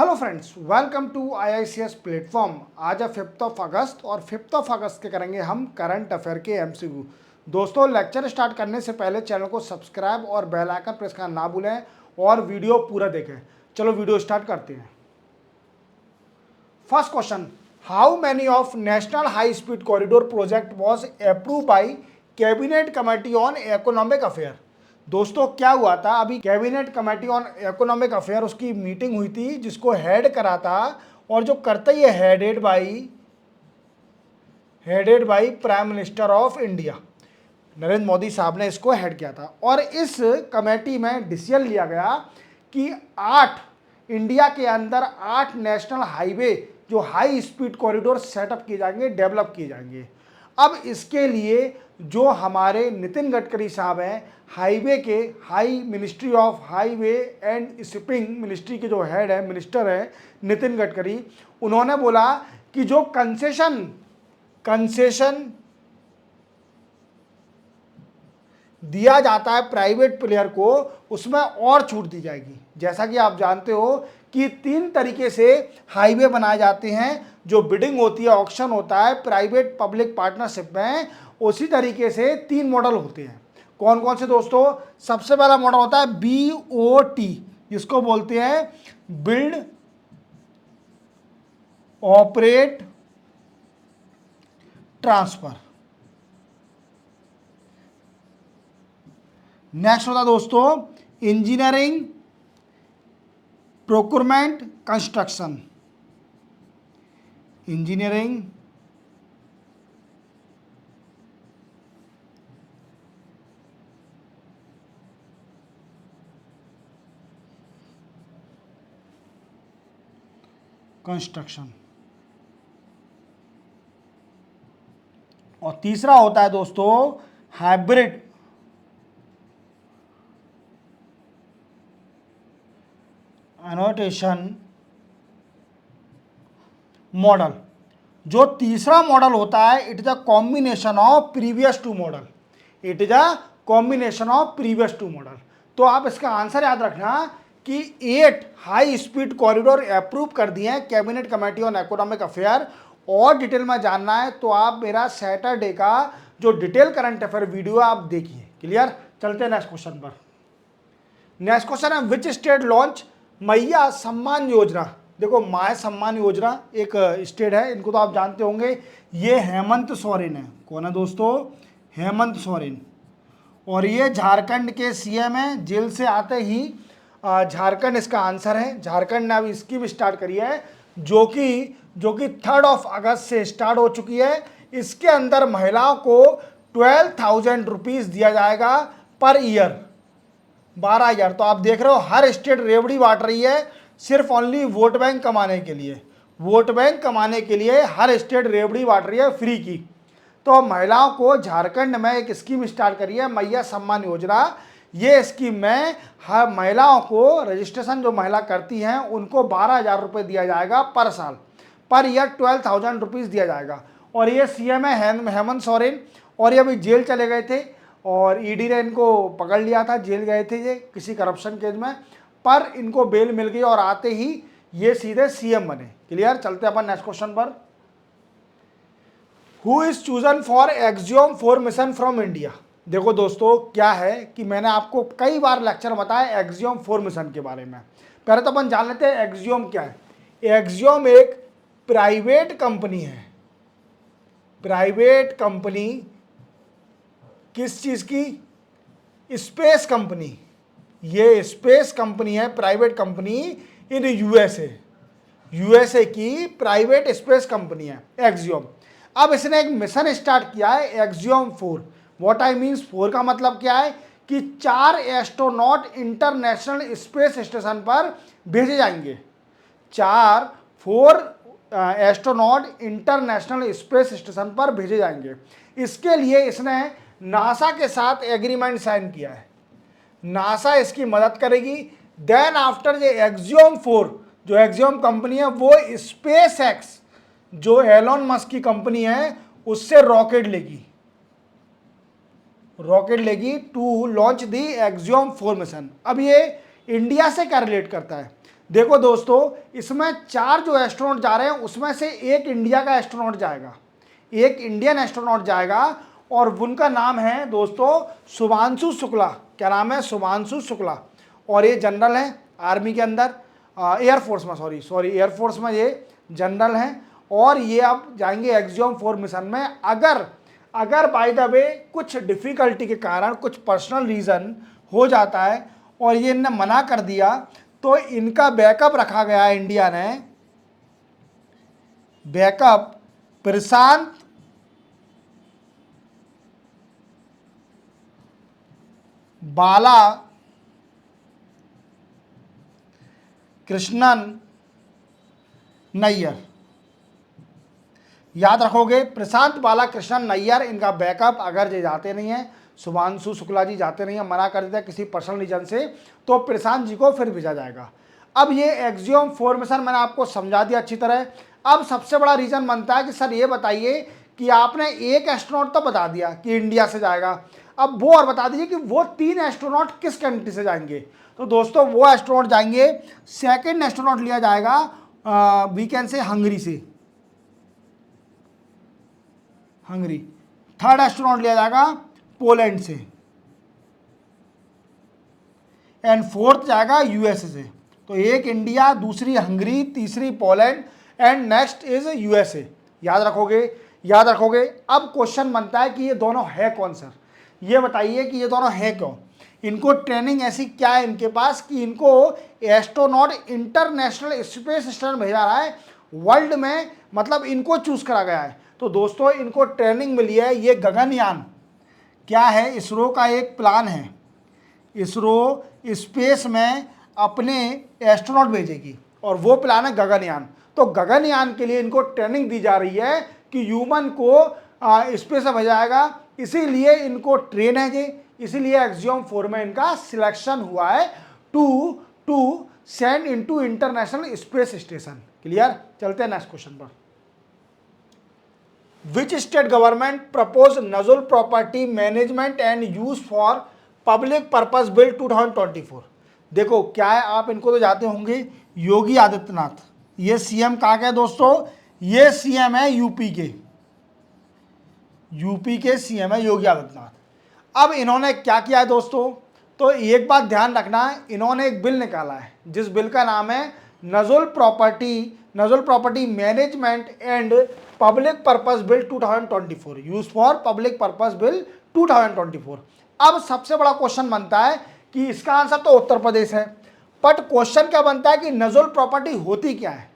Hello friends, welcome to IICS platform. आज है 5 अगस्त और 5 अगस्त के करेंगे हम करंट अफेयर के MCQ। दोस्तों, लेक्चर स्टार्ट करने से पहले चैनल को सब्सक्राइब और बेल आइकन प्रेस करना ना भूलें और वीडियो पूरा देखें। चलो वीडियो स्टार्ट करते हैं। First question, how many of national high speed corridor project was approve by cabinet committee on economic affair. दोस्तों, क्या हुआ था, अभी cabinet committee on economic affair उसकी मीटिंग हुई थी जिसको हेड करा था, और जो करता ही है headed by prime minister of India Narendra Modi साहब ने इसको हेड किया था। और इस कमेटी में डिसीजन लिया गया कि 8 इंडिया के अंदर 8 नेशनल हाईवे जो हाई स्पीड कॉरिडोर सेटअप किए जाएंगे, डेवलप किए जाएंगे। अब इसके लिए जो हमारे नितिन गडकरी साहब हैं, हाईवे के ministry of highway and shipping ministry के जो हेड है, मिनिस्टर है नितिन गडकरी, उन्होंने बोला कि जो कंसेशन दिया जाता है प्राइवेट प्लेयर को, उसमें और छूट दी जाएगी। जैसा कि आप जानते हो कि 3 तरीके से हाईवे बनाए जाते हैं, जो बिडिंग होती है, ऑक्शन होता है प्राइवेट पब्लिक पार्टनरशिप में, उसी तरीके से 3 मॉडल होते हैं। कौन कौन से दोस्तों? सबसे पहला मॉडल होता है BOT, जिसको बोलते हैं बिल्ड ऑपरेट ट्रांसफर। नेक्स्ट होता है दोस्तों engineering procurement construction. Engineering construction. और तीसरा होता है दोस्तों हाइब्रिड एनोटेशन मॉडल। जो तीसरा मॉडल होता है, it is a combination of previous 2 model. It is a combination of previous 2 model. तो आप इसका आंसर याद रखना कि 8 हाई स्पीड कॉरिडोर अप्रूव कर दिए हैं cabinet committee on economic affair. और डिटेल में जानना है तो आप मेरा सैटरडे का जो डिटेल करंट अफेयर वीडियो आप देखिए। क्लियर? चलते हैं नेक्स्ट क्वेश्चन पर। नेक्स्ट क्वेश्चन है, विच स्टेट लॉन्च मैया सम्मान योजना। देखो, माय सम्मान योजना एक स्टेट है, इनको तो आप जानते होंगे, ये हेमंत सोरेन है। कौन है दोस्तों? हेमंत सोरेन। और ये झारखंड के CM हैं। जेल से आते ही झारखंड इसका आंसर है। झारखंड ने अभी स्कीम स्टार्ट करी है जो कि 3 अगस्त से स्टार्ट हो चुकी है। इसके अंदर महिलाओं को 12,000 रुपीज़ दिया जाएगा पर ईयर, 12,000। तो आप देख रहे हो हर स्टेट रेवड़ी बांट रही है सिर्फ ओनली वोट बैंक कमाने के लिए। वोट बैंक कमाने के लिए हर स्टेट रेवड़ी बांट रही है फ्री की। तो महिलाओं को झारखंड में एक स्कीम स्टार्ट करी है, मैया सम्मान योजना। ये स्कीम में हर महिलाओं को, रजिस्ट्रेशन जो महिला करती हैं उनको 12,000 रुपये दिया जाएगा पर साल, पर ईयर 12,000 रुपीज़ दिया जाएगा। और ये CM है हेमंत सोरेन। और ये अभी जेल चले गए थे और ED ने इनको पकड़ लिया था, जेल गए थे ये किसी करप्शन केस में, पर इनको बेल मिल गई और आते ही ये सीधे CM बने। क्लियर? चलते अपन नेक्स्ट क्वेश्चन पर। Who is chosen for axiom 4 mission from India. देखो दोस्तों, क्या है कि मैंने आपको कई बार लेक्चर बताया एक्सियोम 4 मिशन के बारे में। पहले तो अपन जान लेते हैं एक्सियोम क्या है। एक्सियोम एक प्राइवेट कंपनी है। प्राइवेट कंपनी किस चीज की? Space company. ये स्पेस कंपनी है, प्राइवेट कंपनी इन यूएसए की प्राइवेट स्पेस कंपनी है एक्सियोम। अब इसने एक मिशन स्टार्ट किया है एक्सियोम 4। व्हाट आई मीन्स 4 का मतलब क्या है कि 4 एस्ट्रोनॉट इंटरनेशनल स्पेस स्टेशन पर भेजे जाएंगे। 4 एस्ट्रोनॉट इंटरनेशनल स्पेस स्टेशन पर भेजे जाएंगे। इसके लिए इसने नासा के साथ एग्रीमेंट साइन किया है। नासा इसकी मदद करेगी। देन आफ्टर ये एक्सियोम 4, जो एक्सियोम कंपनी है वो स्पेस एक्स, जो एलोन मस्क की कंपनी है, उससे रॉकेट लेगी to launch the Axiom 4 mission. अब ये इंडिया से क्या रिलेट करता है? देखो दोस्तों, इसमें 4 जो एस्ट्रोनॉट जा रहे हैं उसमें से एक इंडिया का एस्ट्रोनॉट जाएगा, एक इंडियन एस्ट्रोनॉट जाएगा, और उनका नाम है दोस्तों शुभांशु शुक्ला। क्या नाम है? शुभांशु शुक्ला। और ये जनरल है आर्मी के अंदर, एयरफोर्स में, सॉरी एयरफोर्स में ये जनरल हैं। और ये अब जाएंगे एक्सियोम 4 मिशन में। अगर बाय द वे कुछ डिफ़िकल्टी के कारण, कुछ पर्सनल रीज़न हो जाता है और ये इनने मना कर दिया, तो इनका बैकअप रखा गया है इंडिया ने, बैकअप प्रशांत बाला कृष्णन नैयर। याद रखोगे, प्रशांत बाला कृष्णन नैयर इनका बैकअप। अगर ये जाते नहीं हैं, शुभांशु शुक्ला जी जाते नहीं हैं, मना कर देता है किसी पर्सनल रीजन से, तो प्रशांत जी को फिर भेजा जाएगा। अब ये एक्सियोम 4 मिशन मैंने आपको समझा दिया अच्छी तरह। अब सबसे बड़ा रीजन बनता है कि सर ये बताइए कि आपने एक एस्ट्रोनॉट तो बता दिया कि इंडिया से जाएगा, अब वो और बता दीजिए कि वो 3 एस्ट्रोनॉट किस कंट्री से जाएंगे। तो दोस्तों वो एस्ट्रोनॉट जाएंगे, सेकेंड एस्ट्रोनॉट लिया जाएगा वी कैन से हंगरी से, हंगरी। थर्ड एस्ट्रोनॉट लिया जाएगा पोलैंड से, एंड फोर्थ जाएगा यूएसए से। तो एक इंडिया, दूसरी हंगरी, तीसरी Poland, and next is USA. याद रखोगे। अब क्वेश्चन बनता है कि ये दोनों है कौन सर, ये बताइए कि ये दोनों है क्यों, इनको ट्रेनिंग ऐसी क्या है इनके पास कि इनको एस्ट्रोनॉट इंटरनेशनल स्पेस स्टेशन भेजा रहा है वर्ल्ड में, मतलब इनको चूज करा गया है। तो दोस्तों इनको ट्रेनिंग मिली है। ये गगनयान क्या है, इसरो का एक प्लान है, इसरो स्पेस में अपने एस्ट्रोनॉट भेजेगी और वो प्लान है गगनयान। तो गगनयान के लिए इनको ट्रेनिंग दी जा रही है कि ह्यूमन को स्पेस में भेजा जाएगा, इसीलिए इनको ट्रेन है जी, इसीलिए एक्सियोम 4 में इनका सिलेक्शन हुआ है to send into international space station. Clear? चलते हैं नेक्स्ट क्वेश्चन पर। Which state government propose Nazul property management and use for public purpose bill 2024। देखो क्या है, आप इनको तो जाते होंगे, योगी आदित्यनाथ। ये सीएम कहाँ के दोस्तों? ये सीएम है यूपी के सीएम है योगी आदित्यनाथ। अब इन्होंने क्या किया है दोस्तों, तो एक बात ध्यान रखना, इन्होंने एक बिल निकाला है जिस बिल का नाम है Nazul property management and public purpose bill 2024, use for public purpose bill 2024। अब सबसे बड़ा क्वेश्चन बनता है कि इसका आंसर तो उत्तर प्रदेश है, बट क्वेश्चन क्या बनता है कि नजुल प्रॉपर्टी होती क्या है।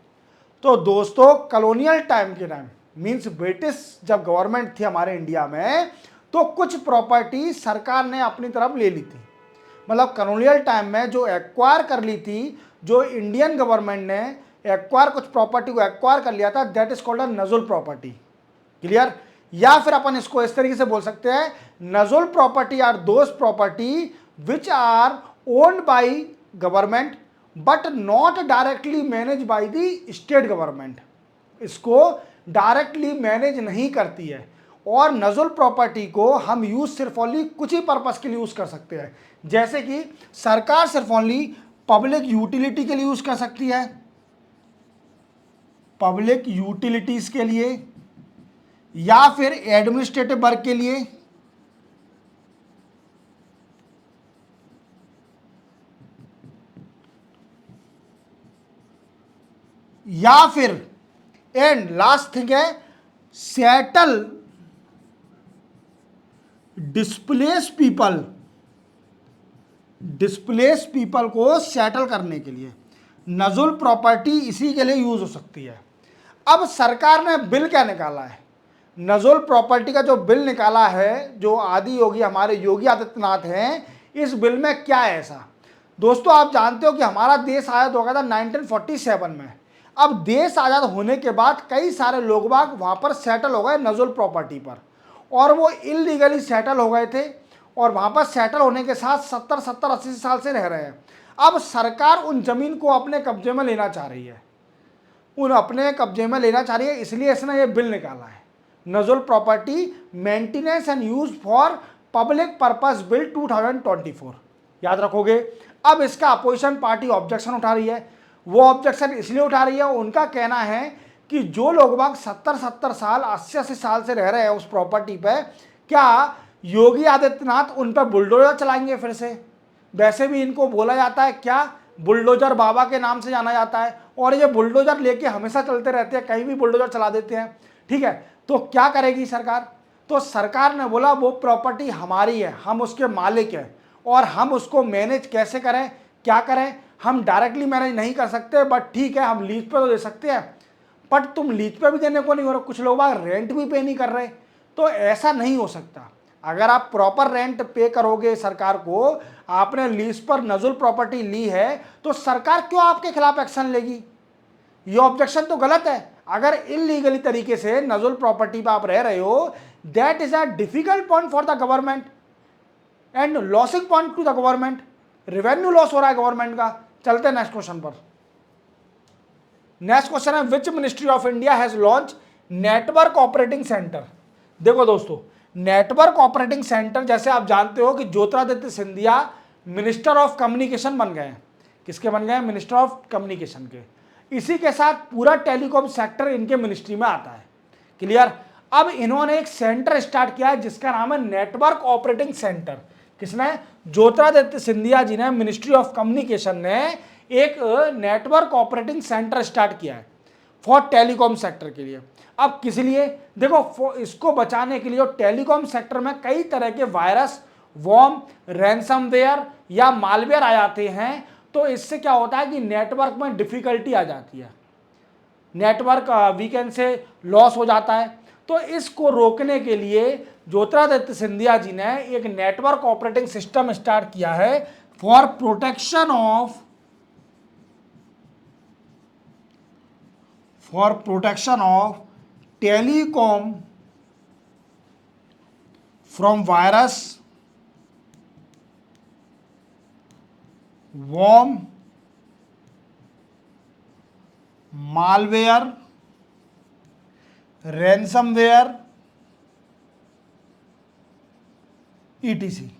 तो दोस्तों कॉलोनियल टाइम के टाइम, मींस ब्रिटिश जब गवर्नमेंट थी हमारे इंडिया में, तो कुछ प्रॉपर्टी सरकार ने अपनी तरफ ले ली थी, मतलब कॉलोनियल टाइम में जो एक्वायर कर ली थी, जो इंडियन गवर्नमेंट ने कुछ प्रॉपर्टी को एक्वायर कर लिया था, that is called a Nazul property. Clear? या फिर अपन इसको इस तरीके से बोल सकते हैं, Nazul property are those property which are owned by government but not directly manage by the state government. इसको डायरेक्टली मैनेज नहीं करती है, और नजुल प्रॉपर्टी को हम यूज सिर्फ ओनली कुछ ही पर्पस के लिए यूज कर सकते हैं, जैसे कि सरकार सिर्फ ओनली पब्लिक यूटिलिटी के लिए यूज कर सकती है, पब्लिक यूटिलिटीज के लिए, या फिर एडमिनिस्ट्रेटिव वर्क के लिए, या फिर एंड लास्ट थिंग है सेटल डिस्प्लेस पीपल को सेटल करने के लिए नजुल प्रॉपर्टी इसी के लिए यूज हो सकती है। अब सरकार ने बिल क्या निकाला है, नजुल प्रॉपर्टी का जो बिल निकाला है, जो आदि योगी हमारे योगी आदित्यनाथ हैं, इस बिल में क्या है ऐसा। दोस्तों आप जानते हो कि हमारा देश आज़ाद हो गया था 1947 में। अब देश आज़ाद होने के बाद कई सारे लोग बाग वहाँ पर सेटल हो गए नजुल प्रॉपर्टी पर, और वो इलीगली सेटल हो गए थे, और वहाँ पर सेटल होने के साथ 70-80 साल से रह रहे हैं। अब सरकार उन जमीन को अपने कब्जे में लेना चाह रही है, इसलिए इसने ये बिल निकाला है, Nazul property maintenance and use for public purpose bill 2024। याद रखोगे। अब इसका अपोजिशन पार्टी ऑब्जेक्शन उठा रही है, वो ऑब्जेक्शन इसलिए उठा रही है, उनका कहना है कि जो लोग बाग 70-70 साल 80-80 साल से रह रहे हैं उस प्रॉपर्टी पे, क्या योगी आदित्यनाथ उन पर बुलडोजर चलाएंगे फिर से? वैसे भी इनको बोला जाता है क्या, बुलडोजर बाबा के नाम से जाना जाता है, और ये बुलडोजर लेके हमेशा चलते रहते हैं, कहीं भी बुलडोजर चला देते हैं। ठीक है, तो क्या करेगी सरकार? तो सरकार ने बोला वो प्रॉपर्टी हमारी है, हम उसके मालिक हैं, और हम उसको मैनेज कैसे करें, क्या करें? हम डायरेक्टली मैनेज नहीं कर सकते, बट ठीक है हम लीज पे तो दे सकते हैं, बट तुम लीज पे भी देने को नहीं हो रहे, कुछ लोग रेंट भी पे नहीं कर रहे, तो ऐसा नहीं हो सकता। अगर आप प्रॉपर रेंट पे करोगे सरकार को, आपने लीज पर नजुल प्रॉपर्टी ली है, तो सरकार क्यों आपके खिलाफ एक्शन लेगी? ये ऑब्जेक्शन तो गलत है। अगर इलीगली तरीके से नजुल प्रॉपर्टी पर आप रह रहे हो, that is a difficult point for the government and losing point two the government, revenue loss हो रहा है गवर्नमेंट का। चलते हैं नेक्स्ट क्वेश्चन पर। नेक्स्ट क्वेश्चन है which ministry of India has launch network operating centre. देखो दोस्तों, नेटवर्क ऑपरेटिंग सेंटर, जैसे आप जानते हो कि Jyotiraditya Scindia minister of communication बन गए हैं। किसके बन गए हैं? मिनिस्टर ऑफ कम्युनिकेशन के। इसी के साथ पूरा टेलीकॉम सेक्टर इनके मिनिस्ट्री में आता है। क्लियर? अब इन्होंने एक सेंटर स्टार्ट किया है जिसका नाम है नेटवर्क ऑपरेटिंग सेंटर। किसने? ज्योतिरादित्य सिंधिया जी ने, मिनिस्ट्री ऑफ कम्युनिकेशन ने एक नेटवर्क ऑपरेटिंग सेंटर स्टार्ट किया है फॉर टेलीकॉम सेक्टर के लिए। अब किस लिए? देखो, इसको बचाने के लिए टेलीकॉम सेक्टर में कई तरह के वायरस, वॉर्म, रैंसमवेयर या मालवेयर आ जाते हैं, तो इससे क्या होता है कि नेटवर्क में डिफिकल्टी आ जाती है, नेटवर्क वीकेंड से लॉस हो जाता है। तो इसको रोकने के लिए ज्योतिरादित्य सिंधिया जी ने एक नेटवर्क ऑपरेटिंग सिस्टम स्टार्ट किया है for protection of telecom from virus, worm, malware, ransomware, ETC.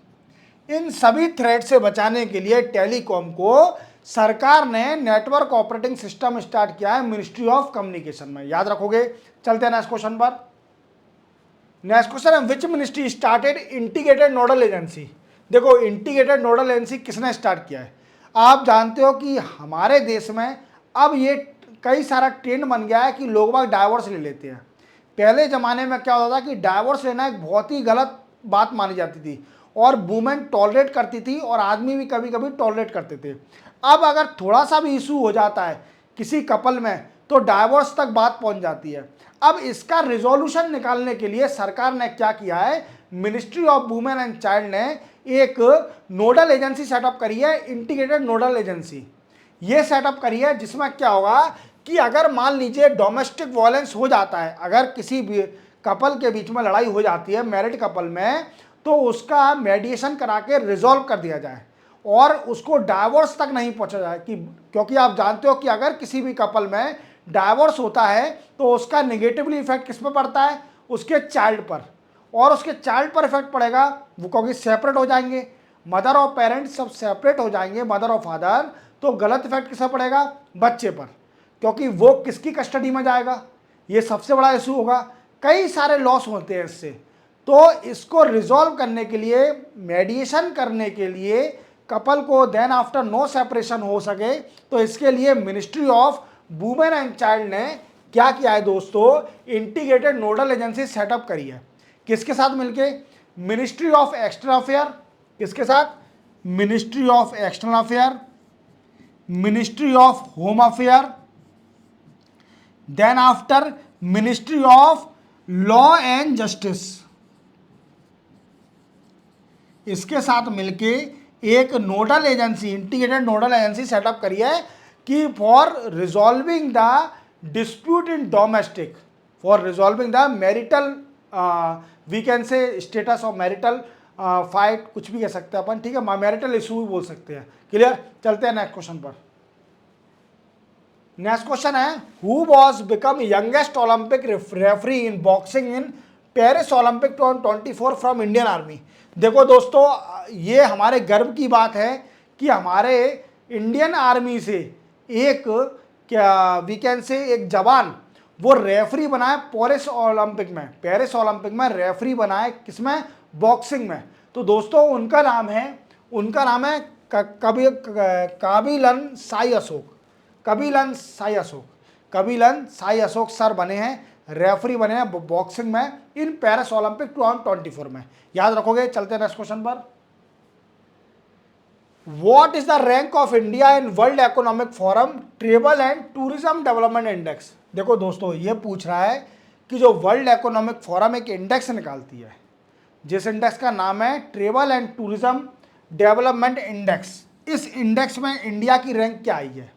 इन सभी थ्रेट से बचाने के लिए टेलीकॉम को सरकार ने नेटवर्क ऑपरेटिंग सिस्टम स्टार्ट किया है मिनिस्ट्री ऑफ कम्युनिकेशन में। याद रखोगे। चलते हैं नेक्स्ट क्वेश्चन पर। नेक्स्ट क्वेश्चन है which ministry started integrated nodal agency. देखो, इंटीग्रेटेड नोडल एजेंसी किसने स्टार्ट किया है? आप जानते हो कि हमारे देश में अब ये कई सारा ट्रेंड बन गया है कि लोग बाग डाइवोर्स ले लेते हैं। पहले ज़माने में क्या होता था कि डाइवोर्स लेना एक बहुत ही गलत बात मानी जाती थी, और वुमेन टॉलरेट करती थी, और आदमी भी कभी कभी टॉलरेट करते थे। अब अगर थोड़ा सा भी इशू हो जाता है किसी कपल में, तो डाइवोर्स तक बात पहुंच जाती है। अब इसका रिजोल्यूशन निकालने के लिए सरकार ने क्या किया है, ministry of women and child ने एक नोडल एजेंसी सेटअप करी है, इंटीग्रेटेड नोडल एजेंसी ये सेटअप करी है, जिसमें क्या होगा कि अगर मान लीजिए डोमेस्टिक वायलेंस हो जाता है, अगर किसी भी कपल के बीच में लड़ाई हो जाती है मैरिड कपल में, तो उसका मेडिएशन करा के रिजॉल्व कर दिया जाए और उसको डाइवोर्स तक नहीं पहुंचा जाए। क्योंकि आप जानते हो कि अगर किसी भी कपल में डाइवोर्स होता है तो उसका नेगेटिवली इफेक्ट किस पर पड़ता है? उसके चाइल्ड पर, और उसके चाइल्ड पर इफेक्ट पड़ेगा, वो क्योंकि सेपरेट हो जाएंगे, मदर और पेरेंट्स सब सेपरेट हो जाएंगे, मदर और फादर, तो गलत इफेक्ट किस पर पड़ेगा? बच्चे पर, क्योंकि वो किसकी कस्टडी में जाएगा? ये सबसे बड़ा इशू होगा। कई सारे लॉस होते हैं इससे। तो इसको रिजॉल्व करने के लिए, मेडिएशन करने के लिए कपल को देन आफ्टर नो सेपरेशन हो सके, तो इसके लिए ministry of women and child ने क्या किया है दोस्तों? इंटीग्रेटेड नोडल एजेंसी सेटअप करी है। किसके साथ मिलके? Ministry of External Affair. किसके साथ? Ministry of External Affair, Ministry of Home Affair, then after Ministry of Law and Justice. इसके साथ मिलके एक nodal agency, integrated nodal agency setup करी है कि for resolving the dispute in domestic, for resolving the marital, we can say status of marital fight, कुछ भी कह सकते हैं अपन, ठीक है, मैरिटल इशू भी बोल सकते हैं। क्लियर? चलते हैं नेक्स्ट क्वेश्चन पर। नेक्स्ट क्वेश्चन है who was become youngest Olympic referee in boxing in Paris Olympic 2024 from Indian army. देखो दोस्तों, ये हमारे गर्व की बात है कि हमारे इंडियन आर्मी से एक क्या वी कैन से एक जवान वो रेफरी बना है पेरिस ओलंपिक में रेफरी बना है, किसमें, बॉक्सिंग में। तो दोस्तों उनका नाम है कबिलन साई अशोक। कबिलन साई अशोक सर बने हैं, रेफरी बने हैं बॉक्सिंग में इन पेरिस ओलंपिक 2024 में। याद रखोगे। चलते हैं नेक्स्ट क्वेश्चन पर। What is the rank of India in World Economic Forum travel and tourism development index. देखो दोस्तों, ये पूछ रहा है कि जो वर्ल्ड इकोनॉमिक फोरम एक इंडेक्स निकालती है, जिस इंडेक्स का नाम है travel and tourism development index, इस इंडेक्स में इंडिया की रैंक क्या आई है।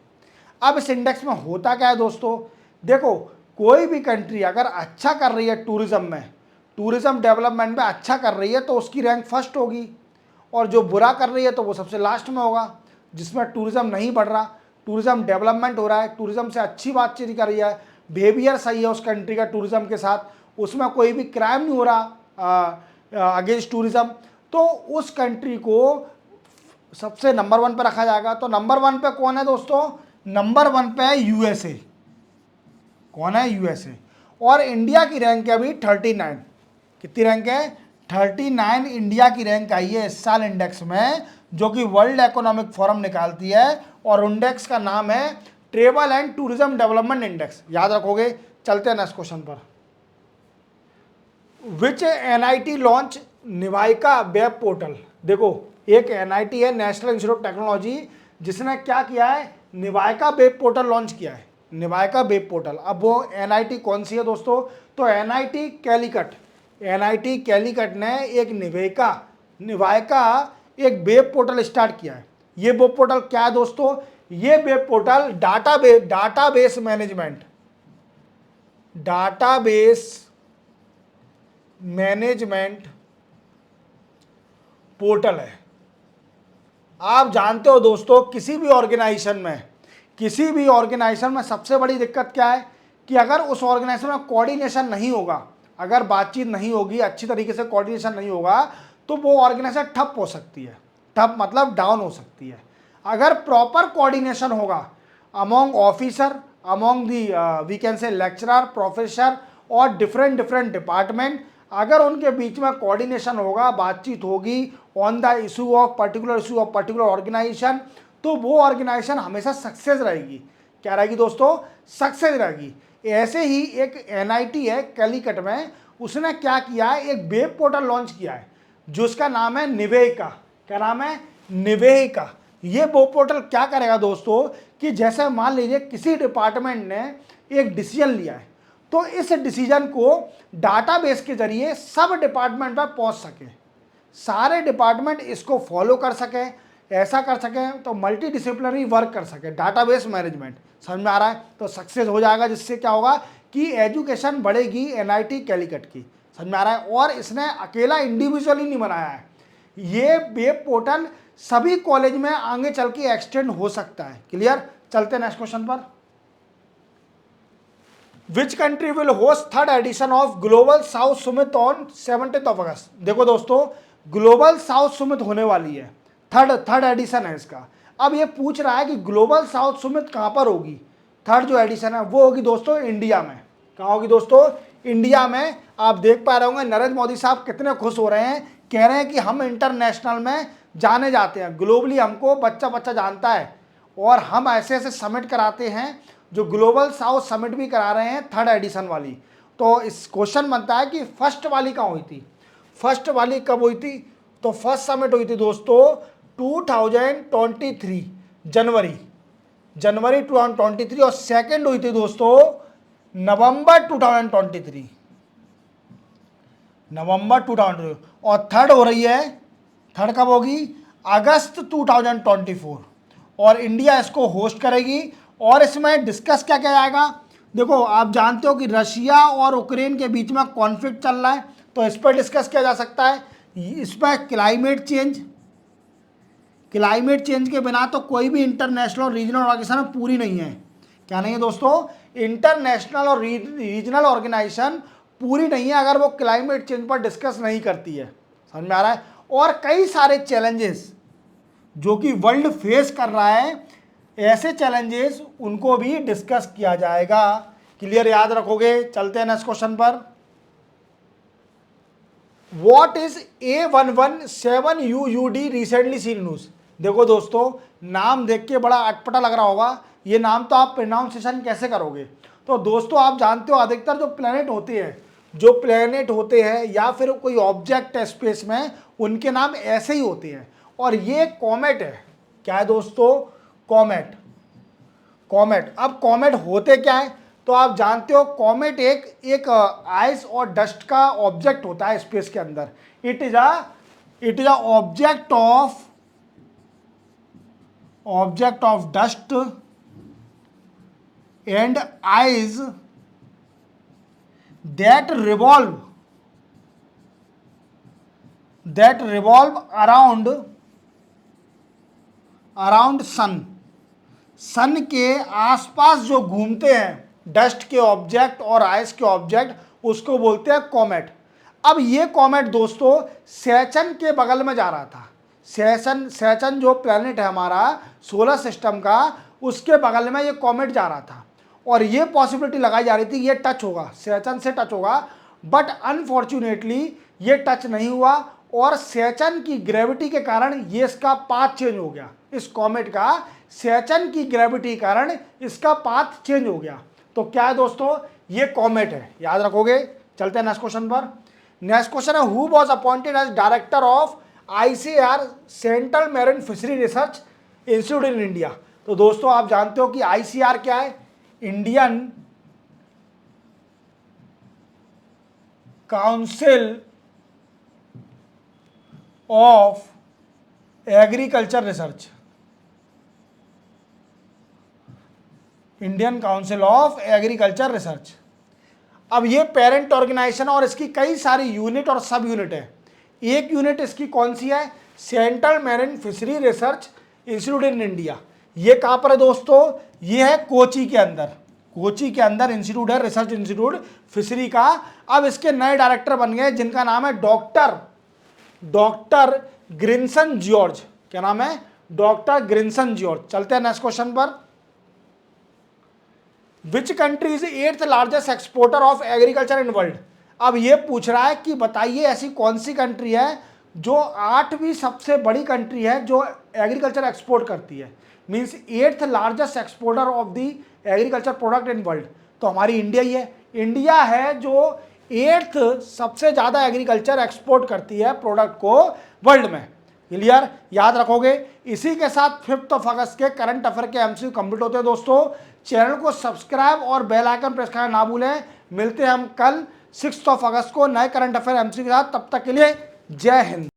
अब इस इंडेक्स में होता क्या है दोस्तों, देखो कोई भी कंट्री अगर अच्छा कर रही है टूरिज्म डेवलपमेंट में अच्छा कर रही है तो उसकी रैंक फर्स्ट होगी, और जो बुरा कर रही है तो वो सबसे लास्ट में होगा। जिसमें टूरिज्म नहीं बढ़ रहा, टूरिज्म डेवलपमेंट हो रहा है, टूरिज्म से अच्छी बातचीत कर रही है, बिहेवियर सही है उस कंट्री का टूरिज्म के साथ, उसमें कोई भी क्राइम नहीं हो रहा अगेंस्ट टूरिज्म, तो उस कंट्री को सबसे नंबर 1 पे रखा जाएगा। तो नंबर 1 पे कौन है दोस्तों, नंबर 1 पे है यूएसए। कौन है, यूएसए। और इंडिया की रैंक है अभी 39। कितनी रैंक है, 39 इंडिया की रैंक आई है इस साल इंडेक्स में, जो कि वर्ल्ड इकोनॉमिक फोरम निकालती है, और इंडेक्स का नाम है travel and tourism development index. याद रखोगे। चलते हैं नेक्स्ट क्वेश्चन पर। विच एनआईटी लॉन्च निवाइका वेब पोर्टल। देखो एक एनआईटी है, नेशनल इंस्टीट्यूट ऑफ टेक्नोलॉजी, जिसने क्या किया है, निवाइका वेब पोर्टल लॉन्च किया है। निवाइका वेब पोर्टल। अब वो एनआईटी कौन सी है दोस्तों, तो एनआईटी कैलीकट ने एक निवाइका एक वेब पोर्टल स्टार्ट किया है। ये वेब पोर्टल क्या है दोस्तों, ये web portal database management portal है। आप जानते हो दोस्तों, किसी भी ऑर्गेनाइजेशन में सबसे बड़ी दिक्कत क्या है कि अगर उस ऑर्गेनाइजेशन में कोऑर्डिनेशन नहीं होगा, अगर बातचीत नहीं होगी, अच्छी तरीके से कोऑर्डिनेशन नहीं होगा, तो वो ऑर्गेनाइजेशन ठप हो सकती है। ठप मतलब डाउन हो सकती है। अगर प्रॉपर कोऑर्डिनेशन होगा among officer, among the we can say lecturer, professor और डिफरेंट डिपार्टमेंट, अगर उनके बीच में कोऑर्डिनेशन होगा, बातचीत होगी on the issue of particular organisation, तो वो ऑर्गेनाइजेशन हमेशा सक्सेस रहेगी। क्या रहेगी दोस्तों, सक्सेस रहेगी। ऐसे ही एक एनआईटी है कैलीकट में, उसने क्या किया है, एक वेब पोर्टल लॉन्च किया है जिसका नाम है निवेदिका। क्या नाम है, निवेदिका। ये वेब पोर्टल क्या करेगा दोस्तों कि जैसे मान लीजिए किसी डिपार्टमेंट ने एक डिसीजन लिया है, तो इस डिसीजन को डाटाबेस के जरिए सब डिपार्टमेंट पर पहुंच सके, सारे डिपार्टमेंट इसको फॉलो कर सके, ऐसा कर सके तो मल्टी डिसिप्लिनरी वर्क कर सके, डाटाबेस मैनेजमेंट। समझ में आ रहा है। तो सक्सेस हो जाएगा, जिससे क्या होगा कि एजुकेशन बढ़ेगी एनआईटी कैलीकट की। समझ में आ रहा है। और इसने अकेला इंडिविजुअली नहीं बनाया है, ये वेब पोर्टल सभी कॉलेज में आगे चल के एक्सटेंड हो सकता है। क्लियर। चलते हैं नेक्स्ट क्वेश्चन पर। Which country will host 3rd edition of Global South Summit on 17 अगस्त। देखो दोस्तों, ग्लोबल साउथ समिट होने वाली है, थर्ड एडिशन है इसका। अब ये पूछ रहा है कि ग्लोबल साउथ समिट कहाँ पर होगी। थर्ड जो एडिशन है वो होगी दोस्तों इंडिया में। कहाँ होगी दोस्तों, इंडिया में। आप देख पा रहे होंगे नरेंद्र मोदी साहब कितने खुश हो रहे हैं, कह रहे हैं कि हम इंटरनेशनल में जाने जाते हैं, ग्लोबली हमको बच्चा जानता है, और हम ऐसे समिट कराते हैं, जो ग्लोबल साउथ समिट भी करा रहे हैं 3rd एडिशन वाली। तो इस क्वेश्चन बनता है कि फर्स्ट वाली कहाँ हुई थी, फर्स्ट वाली कब हुई थी। तो फर्स्ट समिट हुई थी दोस्तों 2023 जनवरी 2023, और सेकंड हुई थी दोस्तों नवंबर 2023, और थर्ड हो रही है, थर्ड कब होगी, अगस्त 2024, और इंडिया इसको होस्ट करेगी। और इसमें डिस्कस क्या किया जाएगा, देखो आप जानते हो कि रशिया और यूक्रेन के बीच में कॉन्फ्लिक्ट चल रहा है, तो इस पर डिस्कस किया जा सकता है। इसमें क्लाइमेट चेंज के बिना तो कोई भी इंटरनेशनल और रीजनल ऑर्गेनाइजेशन पूरी नहीं है। क्या नहीं है दोस्तों, इंटरनेशनल और रीजनल ऑर्गेनाइजेशन पूरी नहीं है अगर वो क्लाइमेट चेंज पर डिस्कस नहीं करती है। समझ में आ रहा है। और कई सारे चैलेंजेस जो कि वर्ल्ड फेस कर रहा है ऐसे चैलेंजेस उनको भी डिस्कस किया जाएगा। क्लियर, याद रखोगे। चलते हैं नेक्स्ट क्वेश्चन पर। What is A117UUD recently seen news? देखो दोस्तों, नाम देख के बड़ा अटपटा लग रहा होगा, ये नाम तो आप प्रोनाउंसिएशन कैसे करोगे? तो दोस्तों आप जानते हो अधिकतर जो प्लेनेट होते हैं या फिर कोई ऑब्जेक्ट है स्पेस में, उनके नाम ऐसे ही होते हैं। और ये कॉमेट है। क्या है दोस्तों? कॉमेट। अब कॉमेट होते क्या है? तो आप जानते हो कॉमेट एक आइस और डस्ट का ऑब्जेक्ट होता है स्पेस के अंदर। It is a object of dust and ice that revolve around sun के आसपास जो घूमते हैं, डस्ट के ऑब्जेक्ट और आइस के ऑब्जेक्ट, उसको बोलते हैं कॉमेट। अब ये कॉमेट दोस्तों सैटर्न के बगल में जा रहा था। सैटर्न जो प्लैनेट है हमारा सोलर सिस्टम का, उसके बगल में ये कॉमेट जा रहा था और ये पॉसिबिलिटी लगाई जा रही थी ये टच होगा, सैटर्न से टच होगा। बट अनफॉर्चुनेटली ये टच नहीं हुआ और सैटर्न की ग्रेविटी के कारण ये इसका पाथ चेंज हो गया। इस कॉमेट का सैटर्न की ग्रेविटी के कारण इसका पाथ चेंज हो गया। तो क्या है दोस्तों? ये कॉमेट है, याद रखोगे। चलते हैं नेक्स्ट क्वेश्चन पर। नेक्स्ट क्वेश्चन है, who was appointed as director of ICAR Central Marine Fishery Research Institute in India? तो दोस्तों आप जानते हो कि ICAR क्या है? Indian Council of Agriculture Research. Indian Council of Agriculture Research. अब ये पेरेंट ऑर्गेनाइजेशन और इसकी कई सारी यूनिट और सब यूनिट है। एक यूनिट इसकी कौन सी है? Central Marine Fishery Research Institute in India. ये कहाँ पर है दोस्तों? ये है कोची के अंदर इंस्टीट्यूट है, रिसर्च इंस्टीट्यूट फिशरी का। अब इसके नए डायरेक्टर बन गए जिनका नाम है डॉक्टर ग्रिनसन जॉर्ज। क्या नाम है? Doctor Grinson George. चलते हैं नेक्स्ट क्वेश्चन पर। Which country is 8th largest exporter of agriculture in world? अब ये पूछ रहा है कि बताइए ऐसी कौन सी कंट्री है जो 8वीं सबसे बड़ी कंट्री है जो एग्रीकल्चर एक्सपोर्ट करती है। Means 8th largest exporter of the agriculture product in world. तो हमारी इंडिया ही है। इंडिया है जो 8th सबसे ज़्यादा एग्रीकल्चर एक्सपोर्ट करती है प्रोडक्ट को वर्ल्ड में। क्लियर, याद रखोगे। इसी के साथ 5th ऑफ अगस्त के करंट अफेयर के MCQ कंप्लीट होते हैं दोस्तों। चैनल को सब्सक्राइब और बेल आइकन प्रेस करना ना भूलें। मिलते हैं हम कल 6th ऑफ अगस्त को नए करंट अफेयर MCQ के साथ। तब तक के लिए जय हिंद।